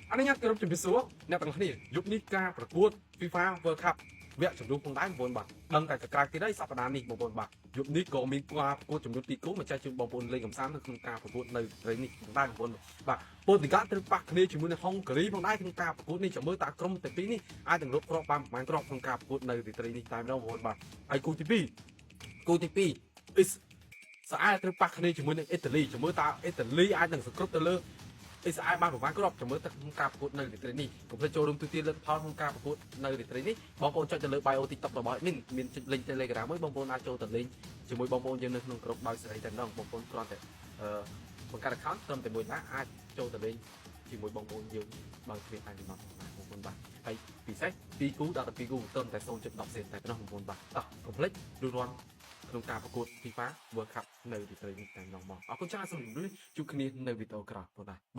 anh ấy nhắc cái chụp số nè bằng cái này giúp Nikaประกวด FIFA World Cup វគ្គជំនួសផងដែរបងប្អូនបាទដឹងតែក្រៅពីនេះសប្តាហ៍នេះបងប្អូនបាទយប់នេះក៏មានការប្រកួតចំនួន2គូមកចែកជូនបងប្អូនលេងកំសាន្តនៅក្នុងការប្រកួតនៅត្រីនេះផងដែរបងប្អូនបាទពោលទីកាត្រូវប៉ះគ្នាជាមួយនឹងហុងកូរីផងដែរក្នុងការប្រកួតនេះចាំមើលតើក្រុមទាំងពីរនេះអាចនឹងរកគ្រាប់បានប្រមាណគ្រាប់ក្នុងការប្រកួតនៅត្រីនេះតែម្ដងបងប្អូនបាទហើយគូទី2អ៊ីស្រាអែលត្រូវប៉ះគ្នាជាមួយនឹងអ៊ីតាលីចាំមើលតើអ៊ីតាលីអាចនឹងសង្គ្រោះទៅលើអ៊ីស្រាអែលបានប្រមាណគ្រាប់ចាំមើលទៅក្នុងការប្រកួតនៅរាត្រីនេះកុំភ្លេចចូលរួមទូទាត់លទ្ធផលក្នុងការប្រកួតនៅរាត្រីនេះបងប្អូនចុចទៅលើ bio TikTok របស់មានចុច link Telegram មួយបងប្អូនអាចចូលទៅលេងជាមួយបងប្អូនយើងនៅក្នុងក្រុមដោយសេរីតែម្ដងបងប្អូនគ្រាន់តែបង្កើត account ត្រឹមតែមួយណាអាចចូលទៅលេងជាមួយបងប្អូនយើងដោយគ្មានអាយម៉ាត់បងប្អូនបាទហើយពិសេស2គូដល់12គូត្រឹមតែ 0.10 សេនតែប៉ុណ្ណោះបងប្អូនបាទតោះកុំភ្លេចរួចរាល់ក្នុងការប្រកួត FIFA World Cup នៅរាត្រីនេះតែម្ដងមកអរគុណច្រើនសូមជម្រាបជួបគ្នានៅវីដេអូក្រោយបងប្អូន